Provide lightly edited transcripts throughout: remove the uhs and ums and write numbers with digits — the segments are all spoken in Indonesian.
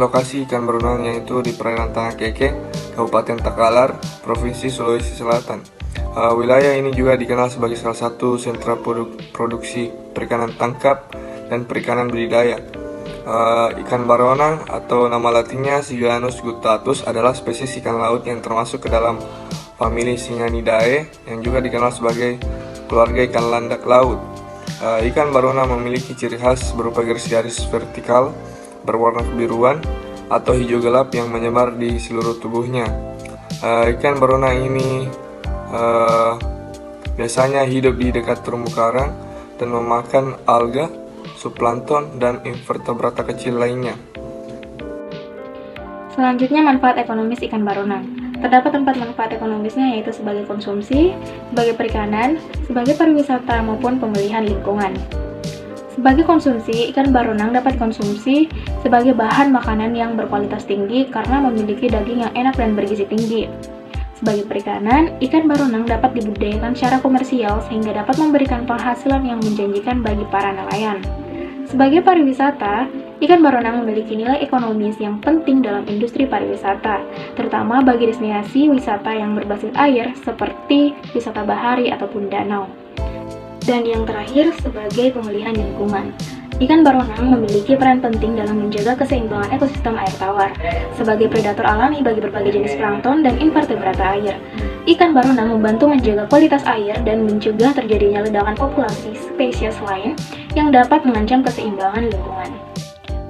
lokasi ikan berenang yaitu di perairan Tanah Keke, Kabupaten Takalar, Provinsi Sulawesi Selatan. Wilayah ini juga dikenal sebagai salah satu sentra produksi perikanan tangkap dan perikanan budidaya. Ikan baronang atau nama latinnya Siganus guttatus adalah spesies ikan laut yang termasuk ke dalam famili Sirenidae yang juga dikenal sebagai keluarga ikan landak laut. Ikan baronang memiliki ciri khas berupa garis-garis vertikal berwarna kebiruan atau hijau gelap yang menyebar di seluruh tubuhnya. Ikan baronang ini biasanya hidup di dekat terumbu karang dan memakan alga, zooplankton, dan invertebrata kecil lainnya. Selanjutnya, manfaat ekonomis ikan baronang. Terdapat 4 manfaat ekonomisnya, yaitu sebagai konsumsi, sebagai perikanan, sebagai pariwisata, maupun pemulihan lingkungan. Sebagai konsumsi, ikan baronang dapat konsumsi sebagai bahan makanan yang berkualitas tinggi karena memiliki daging yang enak dan bergizi tinggi. Sebagai perikanan, ikan baronang dapat dibudidayakan secara komersial sehingga dapat memberikan penghasilan yang menjanjikan bagi para nelayan. Sebagai pariwisata, ikan baronang memiliki nilai ekonomis yang penting dalam industri pariwisata, terutama bagi destinasi wisata yang berbasis air seperti wisata bahari ataupun danau. Dan yang terakhir, sebagai pemulihan lingkungan. Ikan baronang memiliki peran penting dalam menjaga keseimbangan ekosistem air tawar, sebagai predator alami bagi berbagai jenis plankton dan invertebrata air. Ikan baronang membantu menjaga kualitas air dan mencegah terjadinya ledakan populasi spesies lain yang dapat mengancam keseimbangan lingkungan.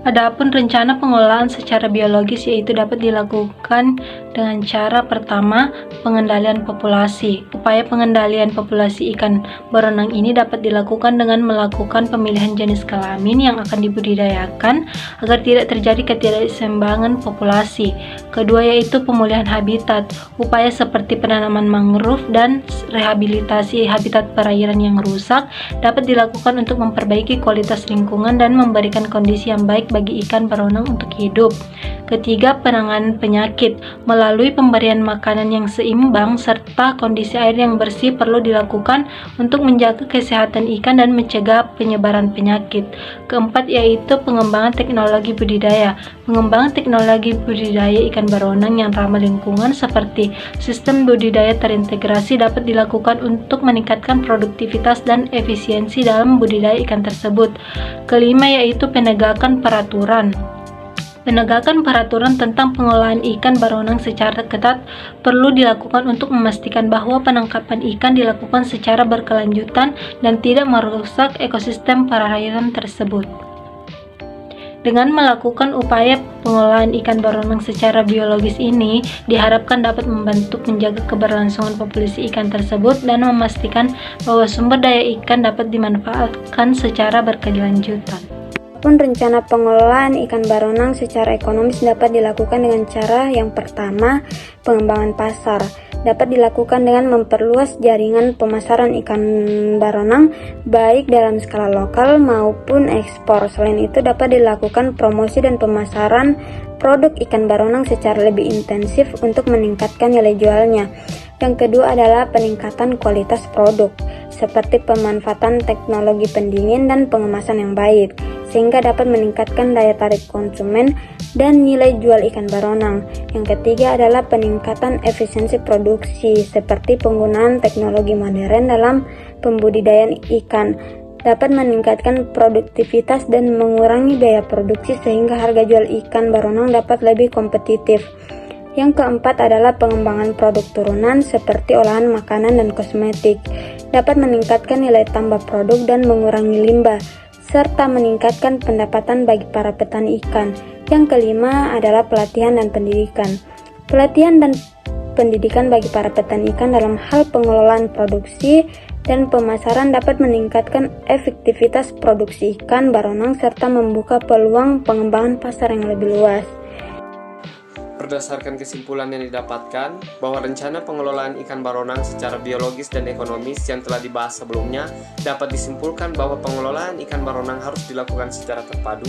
Adapun rencana pengelolaan secara biologis yaitu dapat dilakukan dengan cara pertama, pengendalian populasi. Upaya pengendalian populasi ikan baronang ini dapat dilakukan dengan melakukan pemilihan jenis kelamin yang akan dibudidayakan agar tidak terjadi ketidakseimbangan populasi. Kedua yaitu pemulihan habitat. Upaya seperti penanaman mangrove dan rehabilitasi habitat perairan yang rusak dapat dilakukan untuk memperbaiki kualitas lingkungan dan memberikan kondisi yang baik bagi ikan baronang untuk hidup. Ketiga, penanganan penyakit. Melalui pemberian makanan yang seimbang serta kondisi air yang bersih perlu dilakukan untuk menjaga kesehatan ikan dan mencegah penyebaran penyakit. Keempat, yaitu pengembangan teknologi budidaya. Pengembangan teknologi budidaya ikan baronang yang ramah lingkungan seperti sistem budidaya terintegrasi dapat dilakukan untuk meningkatkan produktivitas dan efisiensi dalam budidaya ikan tersebut. Kelima, yaitu penegakan peraturan. Penegakan peraturan tentang pengelolaan ikan baronang secara ketat perlu dilakukan untuk memastikan bahwa penangkapan ikan dilakukan secara berkelanjutan dan tidak merusak ekosistem perairan tersebut. Dengan melakukan upaya pengelolaan ikan baronang secara biologis ini, diharapkan dapat membantu menjaga keberlangsungan populasi ikan tersebut dan memastikan bahwa sumber daya ikan dapat dimanfaatkan secara berkelanjutan. Pun rencana pengelolaan ikan baronang secara ekonomis dapat dilakukan dengan cara yang pertama, pengembangan pasar. Dapat dilakukan dengan memperluas jaringan pemasaran ikan baronang baik dalam skala lokal maupun ekspor. Selain itu dapat dilakukan promosi dan pemasaran produk ikan baronang secara lebih intensif untuk meningkatkan nilai jualnya. Yang kedua adalah peningkatan kualitas produk, seperti pemanfaatan teknologi pendingin dan pengemasan yang baik, sehingga dapat meningkatkan daya tarik konsumen dan nilai jual ikan baronang. Yang ketiga adalah peningkatan efisiensi produksi, seperti penggunaan teknologi modern dalam pembudidayaan ikan, dapat meningkatkan produktivitas dan mengurangi biaya produksi sehingga harga jual ikan baronang dapat lebih kompetitif. Yang keempat adalah pengembangan produk turunan seperti olahan makanan dan kosmetik, dapat meningkatkan nilai tambah produk dan mengurangi limbah, serta meningkatkan pendapatan bagi para petani ikan. Yang kelima adalah pelatihan dan pendidikan. Pelatihan dan pendidikan bagi para petani ikan dalam hal pengelolaan produksi dan pemasaran dapat meningkatkan efektivitas produksi ikan baronang serta membuka peluang pengembangan pasar yang lebih luas. Berdasarkan kesimpulan yang didapatkan, bahwa rencana pengelolaan ikan baronang secara biologis dan ekonomis yang telah dibahas sebelumnya dapat disimpulkan bahwa pengelolaan ikan baronang harus dilakukan secara terpadu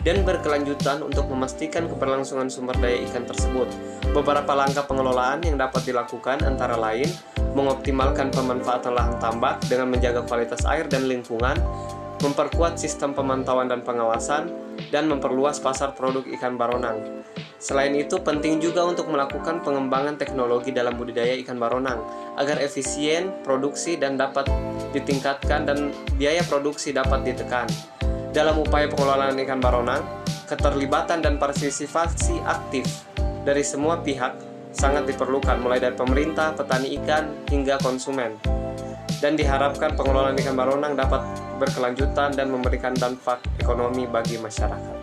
dan berkelanjutan untuk memastikan keberlangsungan sumber daya ikan tersebut. Beberapa langkah pengelolaan yang dapat dilakukan antara lain mengoptimalkan pemanfaatan lahan tambak dengan menjaga kualitas air dan lingkungan, memperkuat sistem pemantauan dan pengawasan, dan memperluas pasar produk ikan baronang. Selain itu, penting juga untuk melakukan pengembangan teknologi dalam budidaya ikan baronang agar efisien produksi dan dapat ditingkatkan dan biaya produksi dapat ditekan. Dalam upaya pengelolaan ikan baronang, keterlibatan dan partisipasi aktif dari semua pihak sangat diperlukan, mulai dari pemerintah, petani ikan, hingga konsumen. Dan diharapkan pengelolaan ikan baronang dapat berkelanjutan dan memberikan dampak ekonomi bagi masyarakat.